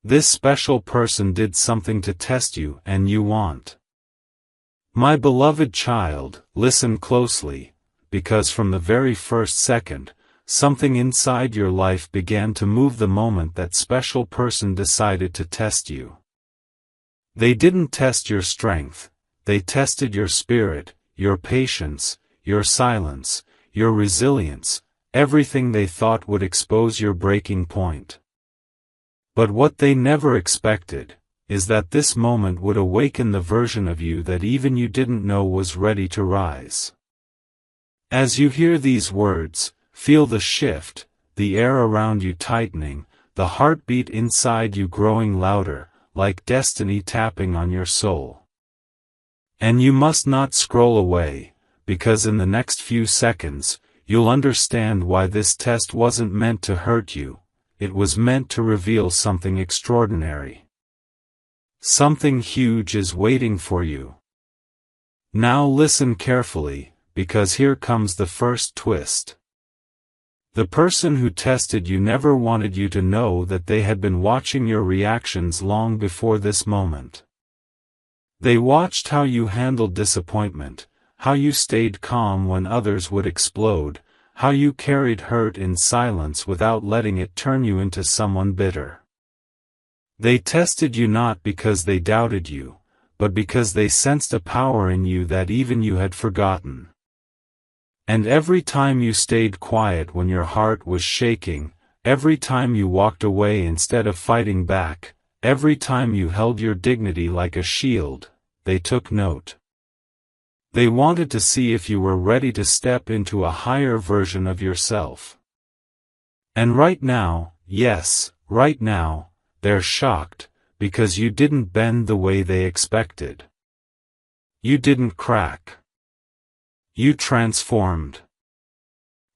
This special person did something to test you and you want. My beloved child, listen closely, because from the very first second, something inside your life began to move the moment that special person decided to test you. They didn't test your strength, they tested your spirit, your patience, your silence, your resilience, everything they thought would expose your breaking point. But what they never expected is that this moment would awaken the version of you that even you didn't know was ready to rise. As you hear these words, feel the shift, the air around you tightening, the heartbeat inside you growing louder, like destiny tapping on your soul. And you must not scroll away, because in the next few seconds, you'll understand why this test wasn't meant to hurt you, it was meant to reveal something extraordinary. Something huge is waiting for you. Now listen carefully, because here comes the first twist. The person who tested you never wanted you to know that they had been watching your reactions long before this moment. They watched how you handled disappointment, how you stayed calm when others would explode, how you carried hurt in silence without letting it turn you into someone bitter. They tested you not because they doubted you, but because they sensed a power in you that even you had forgotten. And every time you stayed quiet when your heart was shaking, every time you walked away instead of fighting back, every time you held your dignity like a shield, they took note. They wanted to see if you were ready to step into a higher version of yourself. And right now, yes, right now, they're shocked, because you didn't bend the way they expected. You didn't crack. You transformed.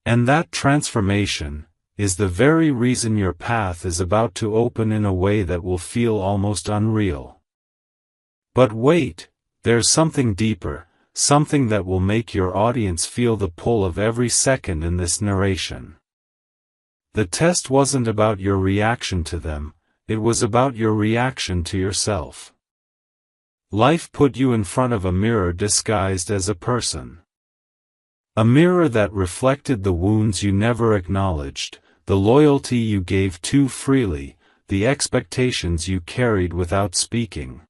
And that transformation is the very reason your path is about to open in a way that will feel almost unreal. But wait, there's something deeper, something that will make your audience feel the pull of every second in this narration. The test wasn't about your reaction to them, it was about your reaction to yourself. Life put you in front of a mirror disguised as a person. A mirror that reflected the wounds you never acknowledged, the loyalty you gave too freely, the expectations you carried without speaking.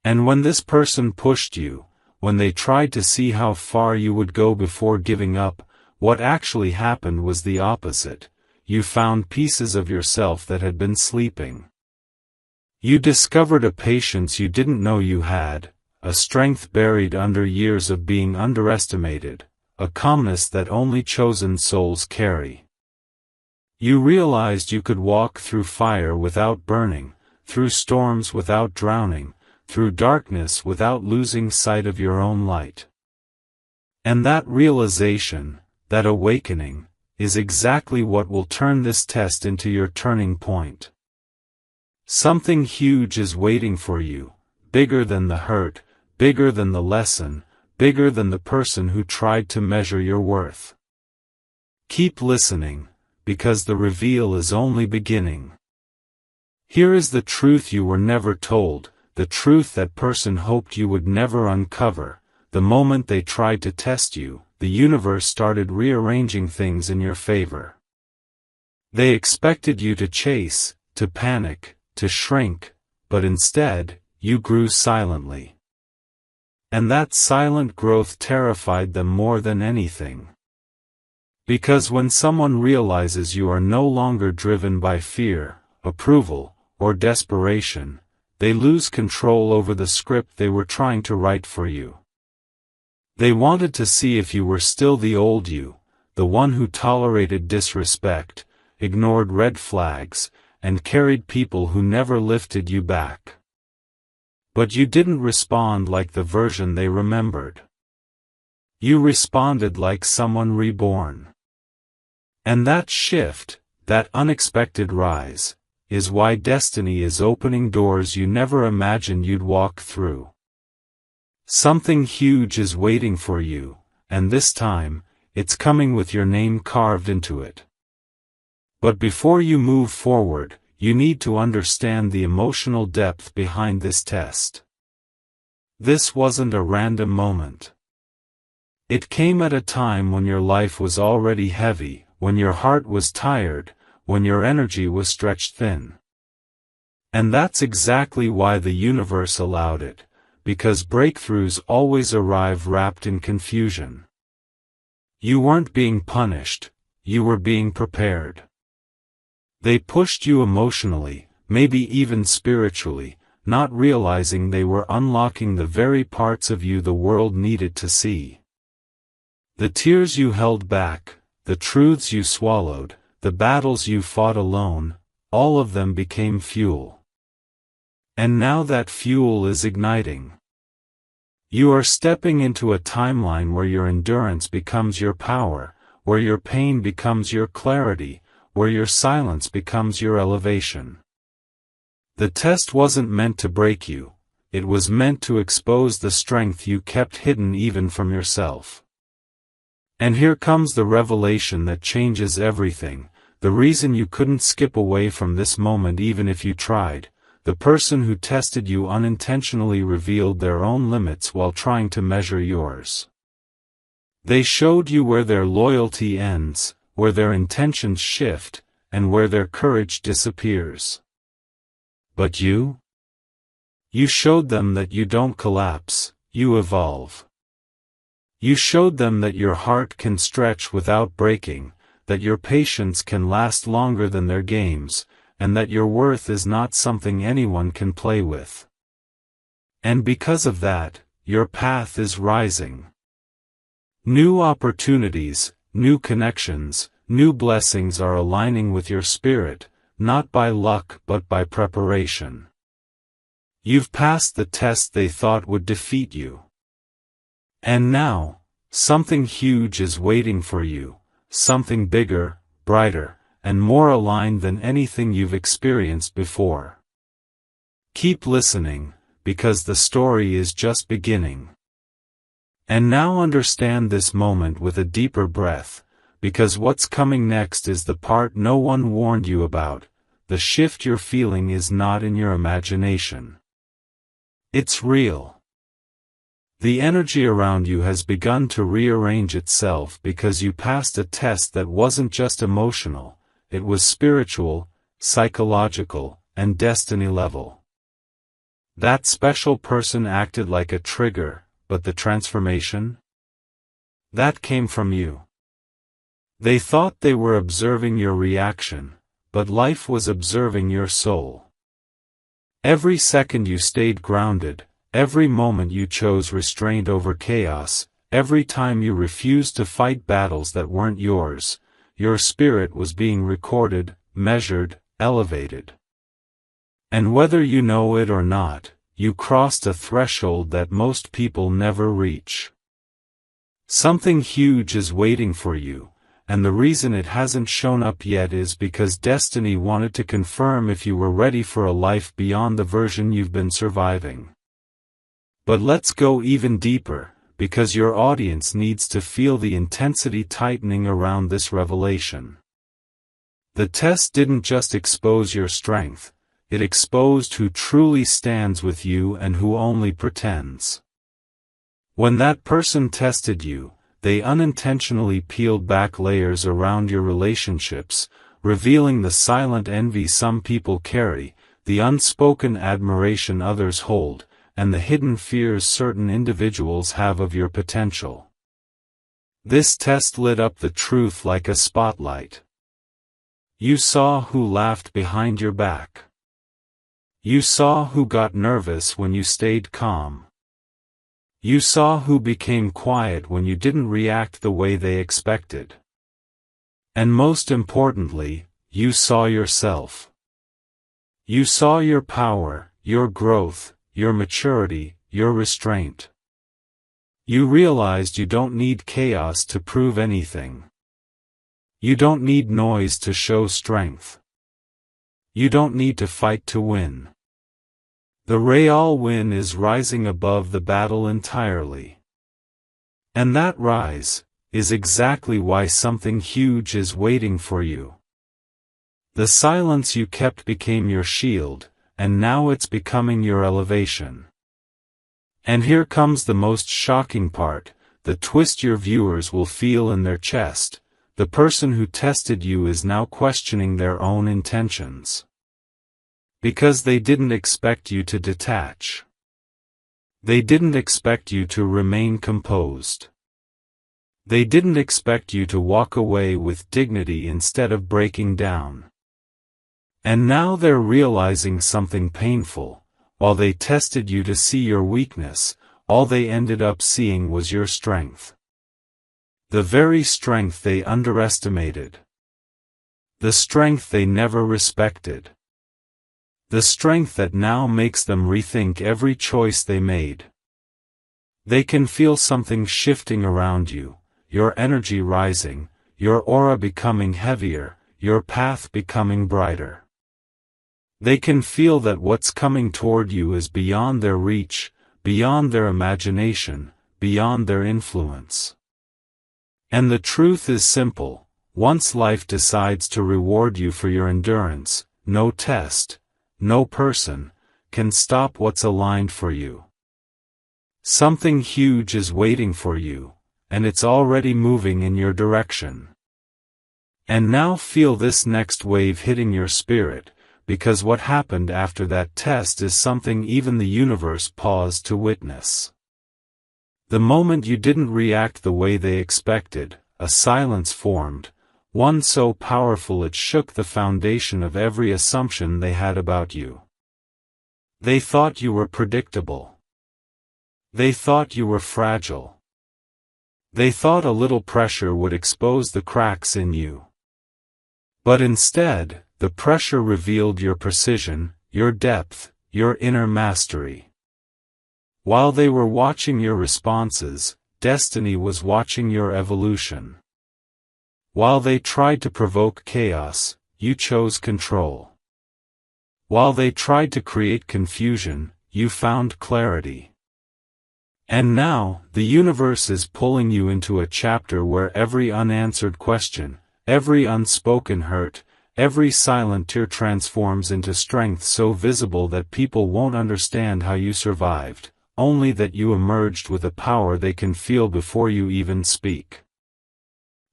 And when this person pushed you, when they tried to see how far you would go before giving up, what actually happened was the opposite. You found pieces of yourself that had been sleeping. You discovered a patience you didn't know you had, a strength buried under years of being underestimated, a calmness that only chosen souls carry. You realized you could walk through fire without burning, through storms without drowning, through darkness without losing sight of your own light. And that realization, that awakening, is exactly what will turn this test into your turning point. Something huge is waiting for you, bigger than the hurt, bigger than the lesson, bigger than the person who tried to measure your worth. Keep listening, because the reveal is only beginning. Here is the truth you were never told, the truth that person hoped you would never uncover. The moment they tried to test you, the universe started rearranging things in your favor. They expected you to chase, to panic, to shrink, but instead, you grew silently. And that silent growth terrified them more than anything. Because when someone realizes you are no longer driven by fear, approval, or desperation, they lose control over the script they were trying to write for you. They wanted to see if you were still the old you, the one who tolerated disrespect, ignored red flags, and carried people who never lifted you back. But you didn't respond like the version they remembered. You responded like someone reborn. And that shift, that unexpected rise, is why destiny is opening doors you never imagined you'd walk through. Something huge is waiting for you, and this time, it's coming with your name carved into it. But before you move forward, you need to understand the emotional depth behind this test. This wasn't a random moment. It came at a time when your life was already heavy, when your heart was tired, when your energy was stretched thin. And that's exactly why the universe allowed it, because breakthroughs always arrive wrapped in confusion. You weren't being punished, you were being prepared. They pushed you emotionally, maybe even spiritually, not realizing they were unlocking the very parts of you the world needed to see. The tears you held back, the truths you swallowed, the battles you fought alone, all of them became fuel. And now that fuel is igniting. You are stepping into a timeline where your endurance becomes your power, where your pain becomes your clarity, where your silence becomes your elevation. The test wasn't meant to break you, it was meant to expose the strength you kept hidden even from yourself. And here comes the revelation that changes everything, the reason you couldn't skip away from this moment even if you tried. The person who tested you unintentionally revealed their own limits while trying to measure yours. They showed you where their loyalty ends, where their intentions shift, and where their courage disappears. But you? You showed them that you don't collapse, you evolve. You showed them that your heart can stretch without breaking, that your patience can last longer than their games, and that your worth is not something anyone can play with. And because of that, your path is rising. New opportunities, new connections, new blessings are aligning with your spirit, not by luck but by preparation. You've passed the test they thought would defeat you. And now, something huge is waiting for you, something bigger, brighter, and more aligned than anything you've experienced before. Keep listening, because the story is just beginning. And now understand this moment with a deeper breath, because what's coming next is the part no one warned you about. The shift you're feeling is not in your imagination. It's real. The energy around you has begun to rearrange itself because you passed a test that wasn't just emotional. It was spiritual, psychological, and destiny level. That special person acted like a trigger, but the transformation? That came from you. They thought they were observing your reaction, but life was observing your soul. Every second you stayed grounded, every moment you chose restraint over chaos, every time you refused to fight battles that weren't yours, your spirit was being recorded, measured, elevated. And whether you know it or not, you crossed a threshold that most people never reach. Something huge is waiting for you, and the reason it hasn't shown up yet is because destiny wanted to confirm if you were ready for a life beyond the version you've been surviving. But let's go even deeper, because your audience needs to feel the intensity tightening around this revelation. The test didn't just expose your strength, it exposed who truly stands with you and who only pretends. When that person tested you, they unintentionally peeled back layers around your relationships, revealing the silent envy some people carry, the unspoken admiration others hold, and the hidden fears certain individuals have of your potential. This test lit up the truth like a spotlight. You saw who laughed behind your back. You saw who got nervous when you stayed calm. You saw who became quiet when you didn't react the way they expected. And most importantly, you saw yourself. You saw your power, your growth, your maturity, your restraint. You realized you don't need chaos to prove anything. You don't need noise to show strength. You don't need to fight to win. The real win is rising above the battle entirely. And that rise is exactly why something huge is waiting for you. The silence you kept became your shield, and now it's becoming your elevation. And here comes the most shocking part, the twist your viewers will feel in their chest. The person who tested you is now questioning their own intentions. Because they didn't expect you to detach. They didn't expect you to remain composed. They didn't expect you to walk away with dignity instead of breaking down. And now they're realizing something painful. While they tested you to see your weakness, all they ended up seeing was your strength. The very strength they underestimated. The strength they never respected. The strength that now makes them rethink every choice they made. They can feel something shifting around you, your energy rising, your aura becoming heavier, your path becoming brighter. They can feel that what's coming toward you is beyond their reach, beyond their imagination, beyond their influence. And the truth is simple: once life decides to reward you for your endurance, no test, no person, can stop what's aligned for you. Something huge is waiting for you, and it's already moving in your direction. And now feel this next wave hitting your spirit, because what happened after that test is something even the universe paused to witness. The moment you didn't react the way they expected, a silence formed, one so powerful it shook the foundation of every assumption they had about you. They thought you were predictable. They thought you were fragile. They thought a little pressure would expose the cracks in you. But instead, the pressure revealed your precision, your depth, your inner mastery. While they were watching your responses, destiny was watching your evolution. While they tried to provoke chaos, you chose control. While they tried to create confusion, you found clarity. And now, the universe is pulling you into a chapter where every unanswered question, every unspoken hurt, every silent tear transforms into strength so visible that people won't understand how you survived, only that you emerged with a power they can feel before you even speak.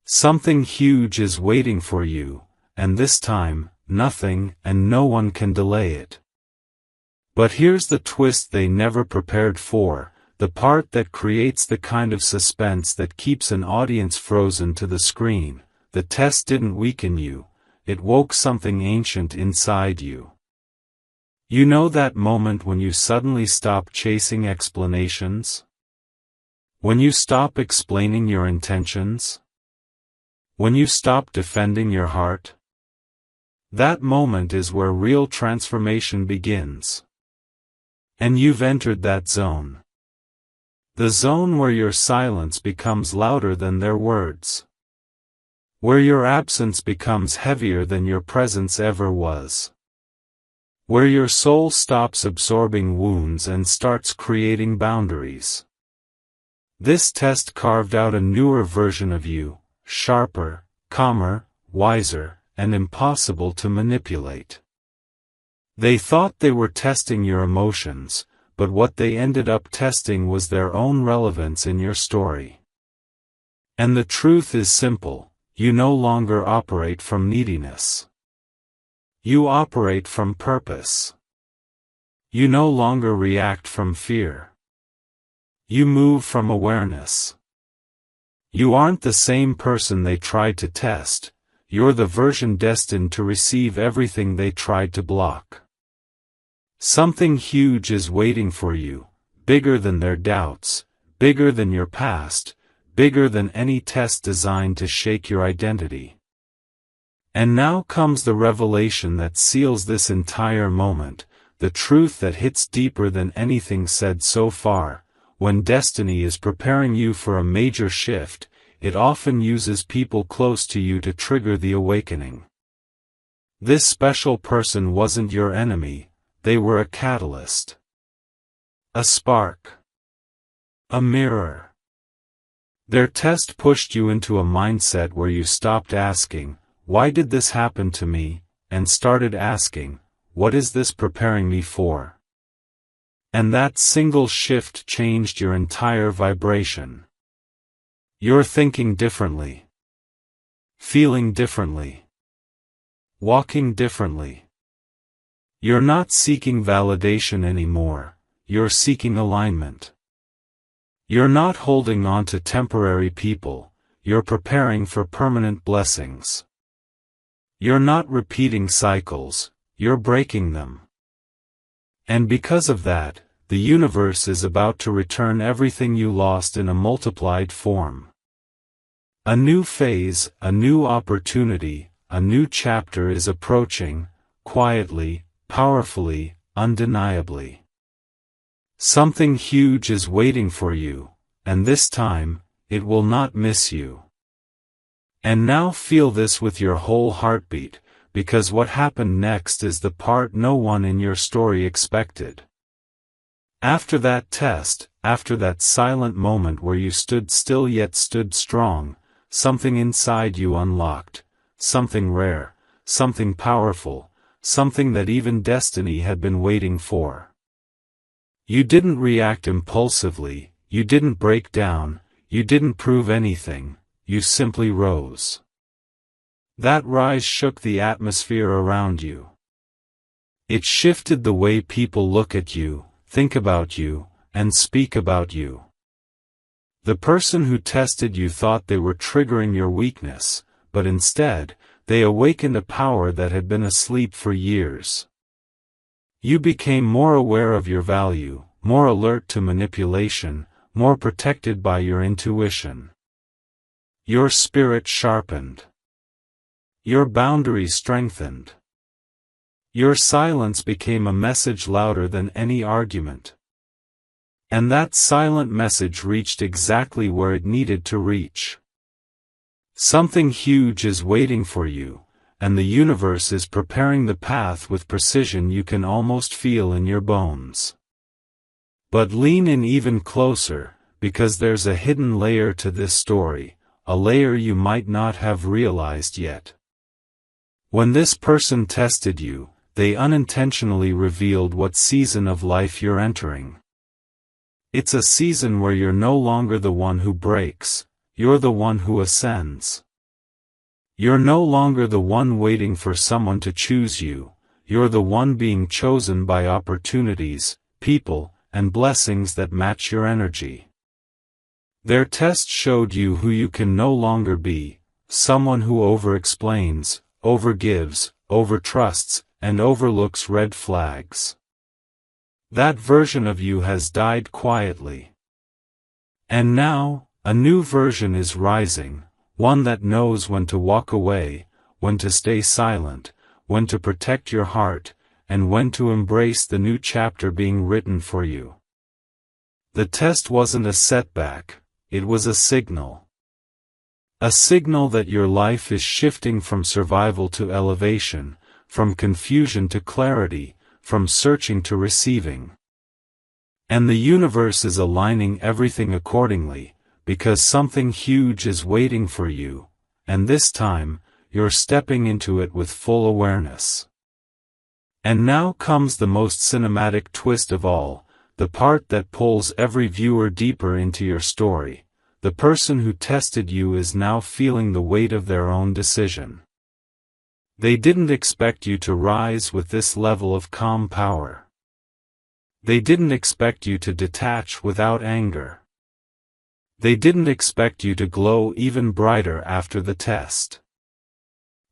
Something huge is waiting for you, and this time, nothing and no one can delay it. But here's the twist they never prepared for, the part that creates the kind of suspense that keeps an audience frozen to the screen. The test didn't weaken you, it woke something ancient inside you. You know that moment when you suddenly stop chasing explanations? When you stop explaining your intentions? When you stop defending your heart? That moment is where real transformation begins. And you've entered that zone. The zone where your silence becomes louder than their words. Where your absence becomes heavier than your presence ever was. Where your soul stops absorbing wounds and starts creating boundaries. This test carved out a newer version of you, sharper, calmer, wiser, and impossible to manipulate. They thought they were testing your emotions, but what they ended up testing was their own relevance in your story. And the truth is simple: you no longer operate from neediness. You operate from purpose. You no longer react from fear. You move from awareness. You aren't the same person they tried to test, you're the version destined to receive everything they tried to block. Something huge is waiting for you, bigger than their doubts, bigger than your past, bigger than any test designed to shake your identity. And now comes the revelation that seals this entire moment, the truth that hits deeper than anything said so far. When destiny is preparing you for a major shift, it often uses people close to you to trigger the awakening. This special person wasn't your enemy, they were a catalyst. A spark. A mirror. Their test pushed you into a mindset where you stopped asking, "Why did this happen to me?" and started asking, "What is this preparing me for?" And that single shift changed your entire vibration. You're thinking differently, feeling differently, walking differently. You're not seeking validation anymore, you're seeking alignment. You're not holding on to temporary people, you're preparing for permanent blessings. You're not repeating cycles, you're breaking them. And because of that, the universe is about to return everything you lost in a multiplied form. A new phase, a new opportunity, a new chapter is approaching, quietly, powerfully, undeniably. Something huge is waiting for you, and this time, it will not miss you. And now feel this with your whole heartbeat, because what happened next is the part no one in your story expected. After that test, after that silent moment where you stood still yet stood strong, something inside you unlocked, something rare, something powerful, something that even destiny had been waiting for. You didn't react impulsively, you didn't break down, you didn't prove anything, you simply rose. That rise shook the atmosphere around you. It shifted the way people look at you, think about you, and speak about you. The person who tested you thought they were triggering your weakness, but instead, they awakened a power that had been asleep for years. You became more aware of your value, more alert to manipulation, more protected by your intuition. Your spirit sharpened. Your boundaries strengthened. Your silence became a message louder than any argument. And that silent message reached exactly where it needed to reach. Something huge is waiting for you, and the universe is preparing the path with precision you can almost feel in your bones. But lean in even closer, because there's a hidden layer to this story, a layer you might not have realized yet. When this person tested you, they unintentionally revealed what season of life you're entering. It's a season where you're no longer the one who breaks, you're the one who ascends. You're no longer the one waiting for someone to choose you, you're the one being chosen by opportunities, people, and blessings that match your energy. Their test showed you who you can no longer be, someone who over-explains, over-gives, over-trusts, and overlooks red flags. That version of you has died quietly. And now, a new version is rising, one that knows when to walk away, when to stay silent, when to protect your heart, and when to embrace the new chapter being written for you. The test wasn't a setback, it was a signal. A signal that your life is shifting from survival to elevation, from confusion to clarity, from searching to receiving. And the universe is aligning everything accordingly, because something huge is waiting for you, and this time, you're stepping into it with full awareness. And now comes the most cinematic twist of all, the part that pulls every viewer deeper into your story. The person who tested you is now feeling the weight of their own decision. They didn't expect you to rise with this level of calm power. They didn't expect you to detach without anger. They didn't expect you to glow even brighter after the test.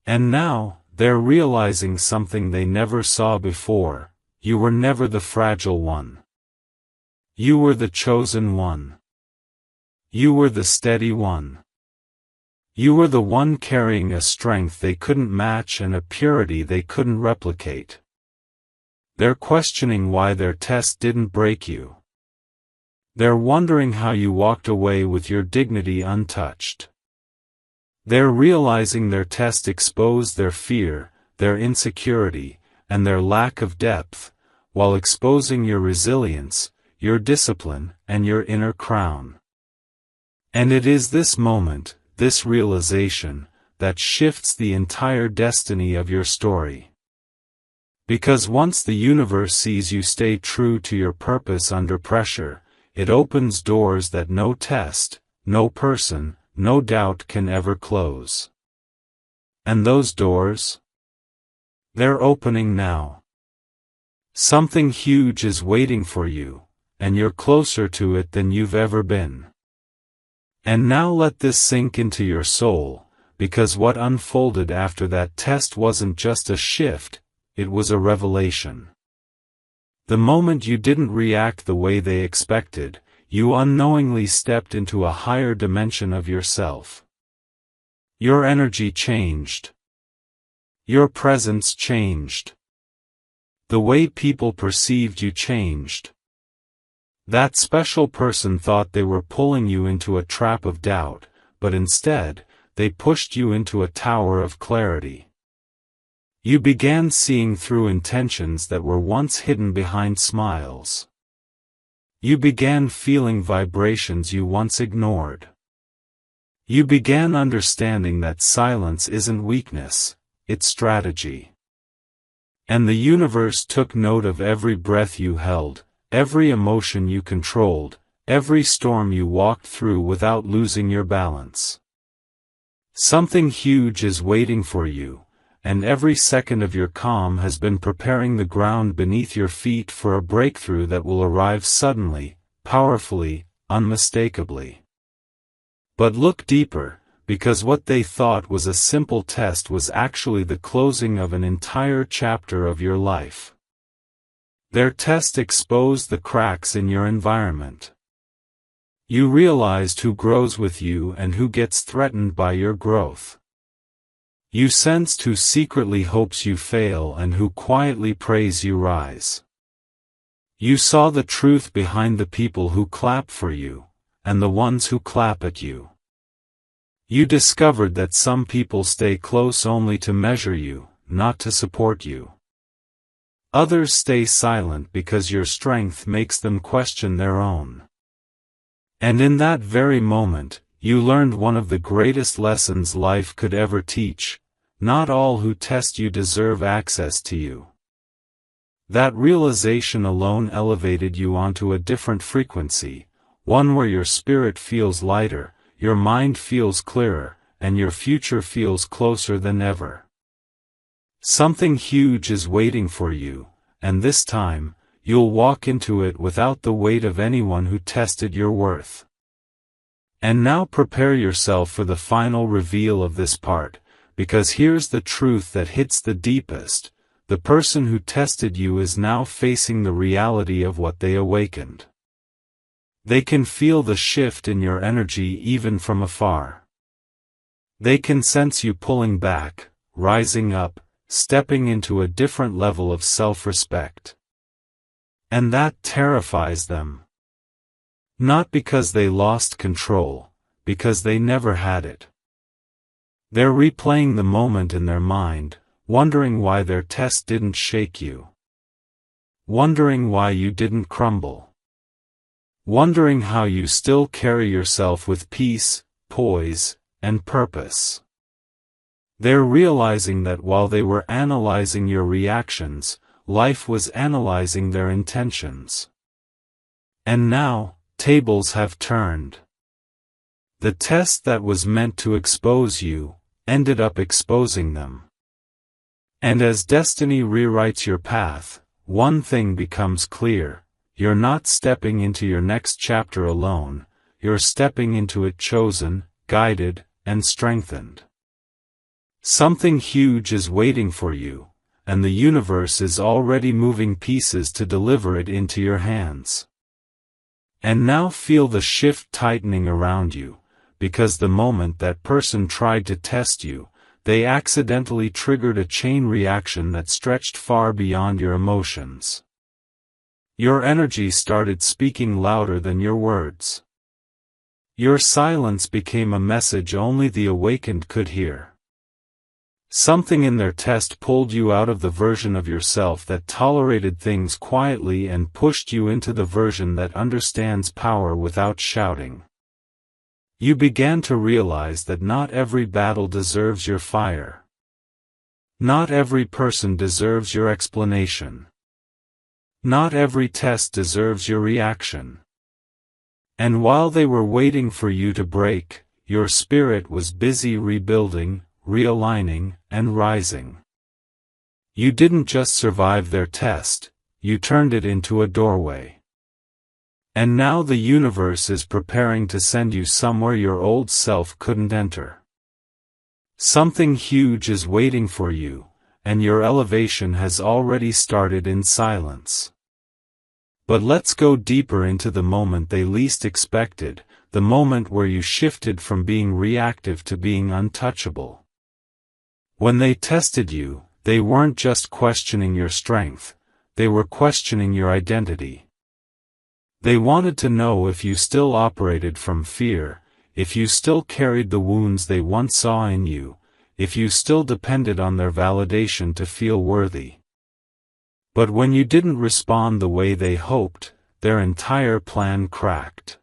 And now, they're realizing something they never saw before: you were never the fragile one. You were the chosen one. You were the steady one. You were the one carrying a strength they couldn't match and a purity they couldn't replicate. They're questioning why their test didn't break you. They're wondering how you walked away with your dignity untouched. They're realizing their test exposed their fear, their insecurity, and their lack of depth, while exposing your resilience, your discipline, and your inner crown. And it is this moment, this realization, that shifts the entire destiny of your story. Because once the universe sees you stay true to your purpose under pressure, it opens doors that no test, no person, no doubt can ever close. And those doors? They're opening now. Something huge is waiting for you, and you're closer to it than you've ever been. And now let this sink into your soul, because what unfolded after that test wasn't just a shift, it was a revelation. The moment you didn't react the way they expected, you unknowingly stepped into a higher dimension of yourself. Your energy changed. Your presence changed. The way people perceived you changed. That special person thought they were pulling you into a trap of doubt, but instead, they pushed you into a tower of clarity. You began seeing through intentions that were once hidden behind smiles. You began feeling vibrations you once ignored. You began understanding that silence isn't weakness, it's strategy. And the universe took note of every breath you held, every emotion you controlled, every storm you walked through without losing your balance. Something huge is waiting for you, and every second of your calm has been preparing the ground beneath your feet for a breakthrough that will arrive suddenly, powerfully, unmistakably. But look deeper, because what they thought was a simple test was actually the closing of an entire chapter of your life. Their test exposed the cracks in your environment. You realized who grows with you and who gets threatened by your growth. You sensed who secretly hopes you fail and who quietly prays you rise. You saw the truth behind the people who clap for you, and the ones who clap at you. You discovered that some people stay close only to measure you, not to support you. Others stay silent because your strength makes them question their own. And in that very moment, you learned one of the greatest lessons life could ever teach: not all who test you deserve access to you. That realization alone elevated you onto a different frequency, one where your spirit feels lighter, your mind feels clearer, and your future feels closer than ever. Something huge is waiting for you, and this time, you'll walk into it without the weight of anyone who tested your worth. And now prepare yourself for the final reveal of this part, because here's the truth that hits the deepest: the person who tested you is now facing the reality of what they awakened. They can feel the shift in your energy even from afar. They can sense you pulling back, rising up, stepping into a different level of self-respect. And that terrifies them. Not because they lost control, because they never had it. They're replaying the moment in their mind, wondering why their test didn't shake you. Wondering why you didn't crumble. Wondering how you still carry yourself with peace, poise, and purpose. They're realizing that while they were analyzing your reactions, life was analyzing their intentions. And now, tables have turned. The test that was meant to expose you, ended up exposing them. And as destiny rewrites your path, one thing becomes clear: you're not stepping into your next chapter alone, you're stepping into it chosen, guided, and strengthened. Something huge is waiting for you, and the universe is already moving pieces to deliver it into your hands. And now feel the shift tightening around you, because the moment that person tried to test you, they accidentally triggered a chain reaction that stretched far beyond your emotions. Your energy started speaking louder than your words. Your silence became a message only the awakened could hear. Something in their test pulled you out of the version of yourself that tolerated things quietly and pushed you into the version that understands power without shouting. You began to realize that not every battle deserves your fire. Not every person deserves your explanation. Not every test deserves your reaction. And while they were waiting for you to break, your spirit was busy rebuilding, realigning, and rising. You didn't just survive their test, you turned it into a doorway. And now the universe is preparing to send you somewhere your old self couldn't enter. Something huge is waiting for you, and your elevation has already started in silence. But let's go deeper into the moment they least expected, the moment where you shifted from being reactive to being untouchable. When they tested you, they weren't just questioning your strength, they were questioning your identity. They wanted to know if you still operated from fear, if you still carried the wounds they once saw in you, if you still depended on their validation to feel worthy. But when you didn't respond the way they hoped, their entire plan cracked.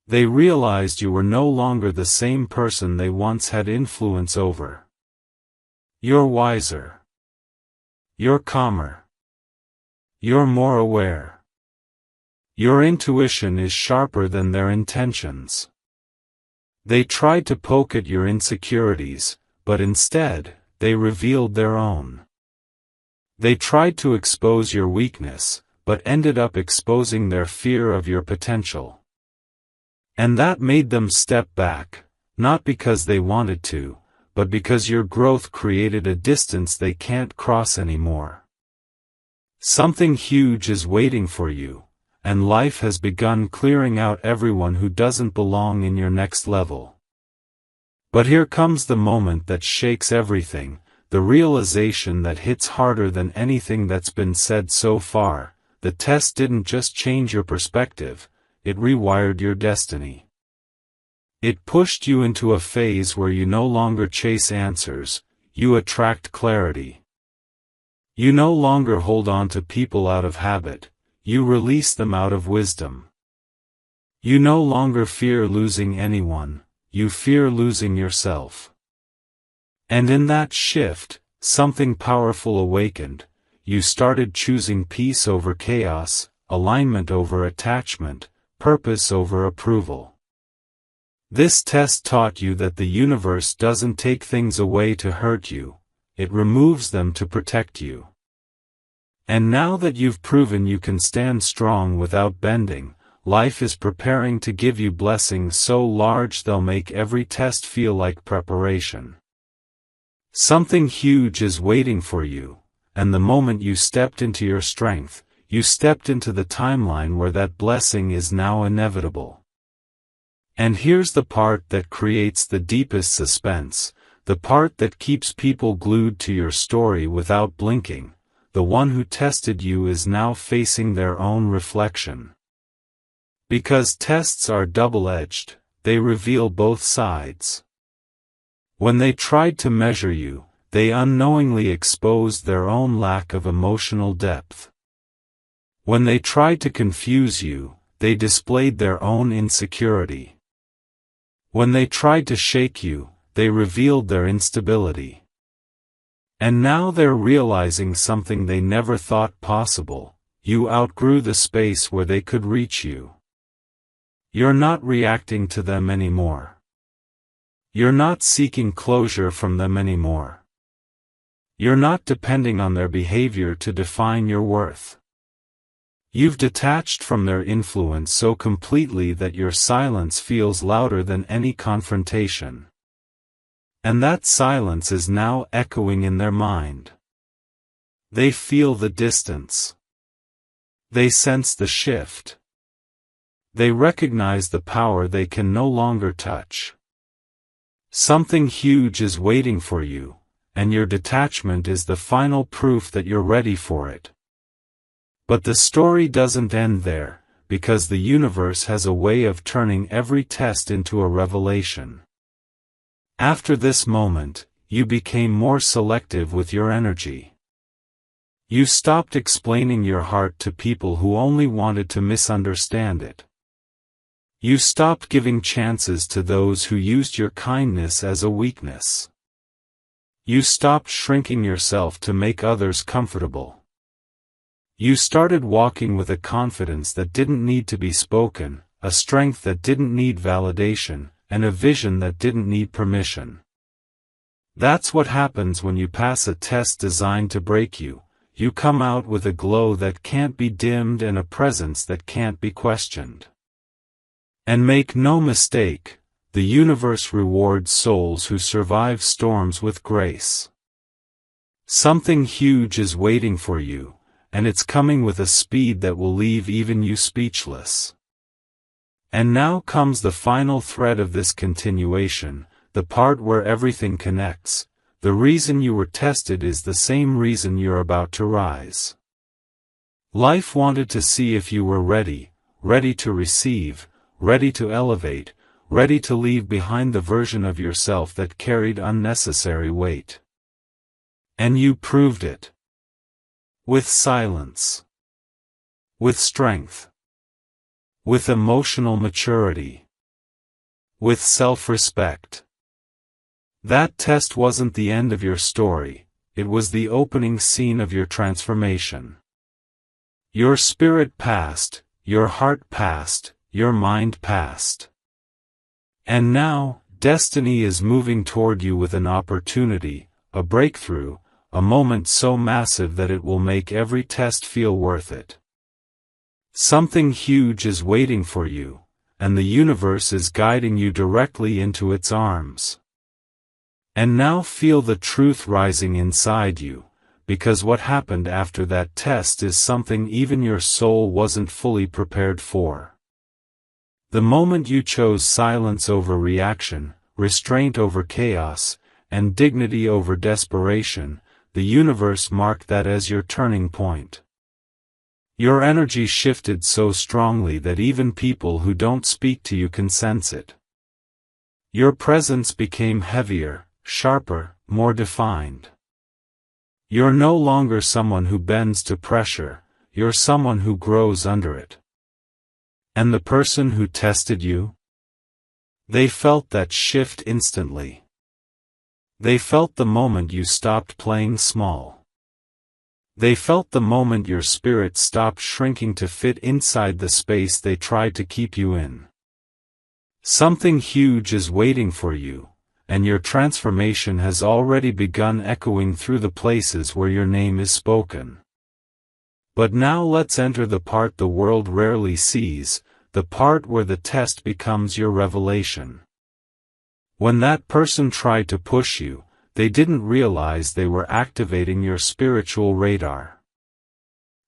They realized you were no longer the same person they once had influence over. You're wiser. You're calmer. You're more aware. Your intuition is sharper than their intentions. They tried to poke at your insecurities, but instead, they revealed their own. They tried to expose your weakness, but ended up exposing their fear of your potential. And that made them step back, not because they wanted to, but because your growth created a distance they can't cross anymore. Something huge is waiting for you, and life has begun clearing out everyone who doesn't belong in your next level. But here comes the moment that shakes everything, the realization that hits harder than anything that's been said so far. The test didn't just change your perspective, it rewired your destiny. It pushed you into a phase where you no longer chase answers, you attract clarity. You no longer hold on to people out of habit, you release them out of wisdom. You no longer fear losing anyone, you fear losing yourself. And in that shift, something powerful awakened. You started choosing peace over chaos, alignment over attachment, purpose over approval. This test taught you that the universe doesn't take things away to hurt you, it removes them to protect you. And now that you've proven you can stand strong without bending, life is preparing to give you blessings so large they'll make every test feel like preparation. Something huge is waiting for you, and the moment you stepped into your strength, you stepped into the timeline where that blessing is now inevitable. And here's the part that creates the deepest suspense, the part that keeps people glued to your story without blinking. The one who tested you is now facing their own reflection. Because tests are double-edged, they reveal both sides. When they tried to measure you, they unknowingly exposed their own lack of emotional depth. When they tried to confuse you, they displayed their own insecurity. When they tried to shake you, they revealed their instability. And now they're realizing something they never thought possible: you outgrew the space where they could reach you. You're not reacting to them anymore. You're not seeking closure from them anymore. You're not depending on their behavior to define your worth. You've detached from their influence so completely that your silence feels louder than any confrontation. And that silence is now echoing in their mind. They feel the distance. They sense the shift. They recognize the power they can no longer touch. Something huge is waiting for you, and your detachment is the final proof that you're ready for it. But the story doesn't end there, because the universe has a way of turning every test into a revelation. After this moment, you became more selective with your energy. You stopped explaining your heart to people who only wanted to misunderstand it. You stopped giving chances to those who used your kindness as a weakness. You stopped shrinking yourself to make others comfortable. You started walking with a confidence that didn't need to be spoken, a strength that didn't need validation, and a vision that didn't need permission. That's what happens when you pass a test designed to break you. You come out with a glow that can't be dimmed and a presence that can't be questioned. And make no mistake, the universe rewards souls who survive storms with grace. Something huge is waiting for you, and it's coming with a speed that will leave even you speechless. And now comes the final thread of this continuation, the part where everything connects. The reason you were tested is the same reason you're about to rise. Life wanted to see if you were ready, ready to receive, ready to elevate, ready to leave behind the version of yourself that carried unnecessary weight. And you proved it. With silence. With strength. With emotional maturity. With self-respect. That test wasn't the end of your story, it was the opening scene of your transformation. Your spirit passed, your heart passed, your mind passed. And now, destiny is moving toward you with an opportunity, a breakthrough, a moment so massive that it will make every test feel worth it. Something huge is waiting for you, and the universe is guiding you directly into its arms. And now feel the truth rising inside you, because what happened after that test is something even your soul wasn't fully prepared for. The moment you chose silence over reaction, restraint over chaos, and dignity over desperation, the universe marked that as your turning point. Your energy shifted so strongly that even people who don't speak to you can sense it. Your presence became heavier, sharper, more defined. You're no longer someone who bends to pressure, you're someone who grows under it. And the person who tested you? They felt that shift instantly. They felt the moment you stopped playing small. They felt the moment your spirit stopped shrinking to fit inside the space they tried to keep you in. Something huge is waiting for you, and your transformation has already begun echoing through the places where your name is spoken. But now let's enter the part the world rarely sees, the part where the test becomes your revelation. When that person tried to push you, they didn't realize they were activating your spiritual radar.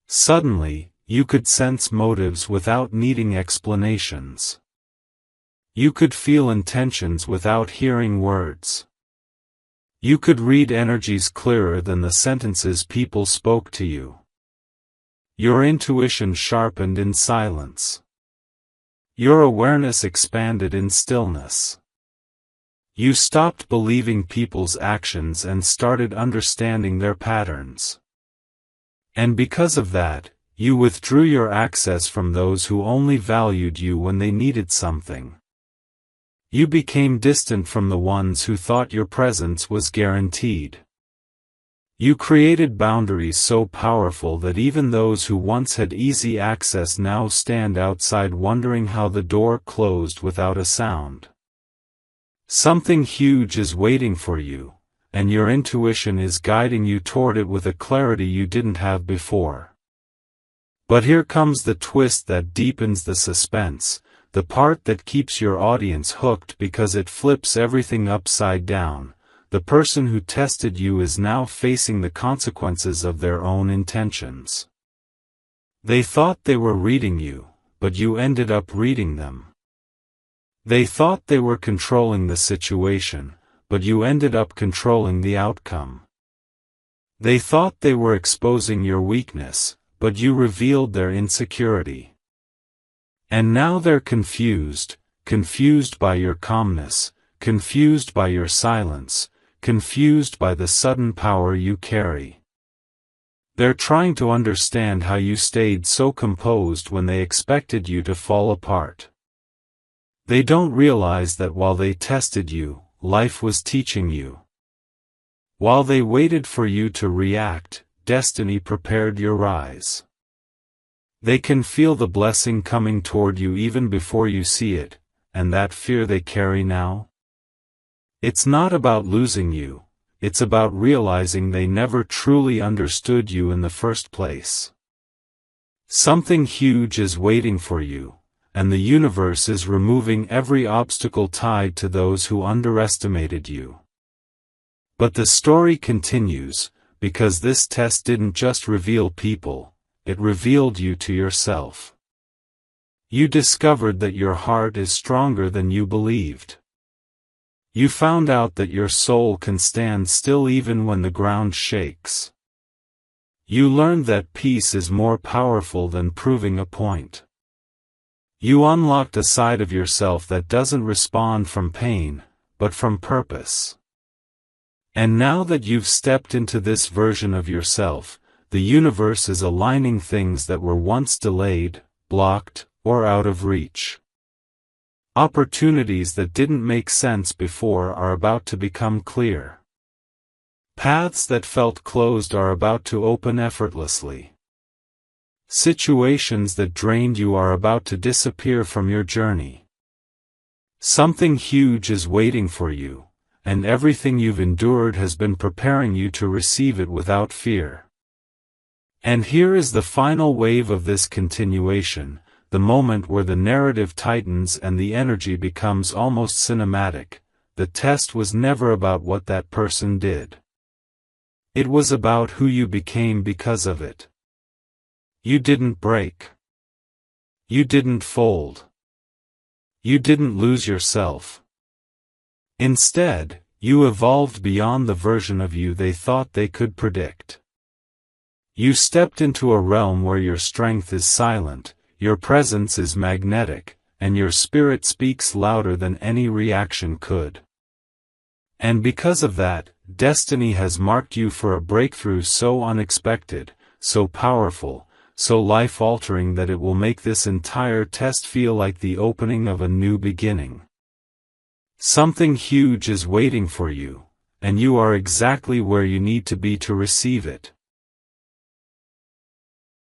Suddenly, you could sense motives without needing explanations. You could feel intentions without hearing words. You could read energies clearer than the sentences people spoke to you. Your intuition sharpened in silence. Your awareness expanded in stillness. You stopped believing people's actions and started understanding their patterns. And because of that, you withdrew your access from those who only valued you when they needed something. You became distant from the ones who thought your presence was guaranteed. You created boundaries so powerful that even those who once had easy access now stand outside wondering how the door closed without a sound. Something huge is waiting for you, and your intuition is guiding you toward it with a clarity you didn't have before. But here comes the twist that deepens the suspense, the part that keeps your audience hooked because it flips everything upside down. The person who tested you is now facing the consequences of their own intentions. They thought they were reading you, but you ended up reading them. They thought they were controlling the situation, but you ended up controlling the outcome. They thought they were exposing your weakness, but you revealed their insecurity. And now they're confused by your calmness, confused by your silence, confused by the sudden power you carry. They're trying to understand how you stayed so composed when they expected you to fall apart. They don't realize that while they tested you, life was teaching you. While they waited for you to react, destiny prepared your rise. They can feel the blessing coming toward you even before you see it, and that fear they carry now? It's not about losing you, it's about realizing they never truly understood you in the first place. Something huge is waiting for you, and the universe is removing every obstacle tied to those who underestimated you. But the story continues, because this test didn't just reveal people, it revealed you to yourself. You discovered that your heart is stronger than you believed. You found out that your soul can stand still even when the ground shakes. You learned that peace is more powerful than proving a point. You unlocked a side of yourself that doesn't respond from pain, but from purpose. And now that you've stepped into this version of yourself, the universe is aligning things that were once delayed, blocked, or out of reach. Opportunities that didn't make sense before are about to become clear. Paths that felt closed are about to open effortlessly. Situations that drained you are about to disappear from your journey. Something huge is waiting for you, and everything you've endured has been preparing you to receive it without fear. And here is the final wave of this continuation, the moment where the narrative tightens and the energy becomes almost cinematic. The test was never about what that person did. It was about who you became because of it. You didn't break. You didn't fold. You didn't lose yourself. Instead, you evolved beyond the version of you they thought they could predict. You stepped into a realm where your strength is silent, your presence is magnetic, and your spirit speaks louder than any reaction could. And because of that, destiny has marked you for a breakthrough so unexpected, so powerful, so life-altering that it will make this entire test feel like the opening of a new beginning. Something huge is waiting for you, and you are exactly where you need to be to receive it.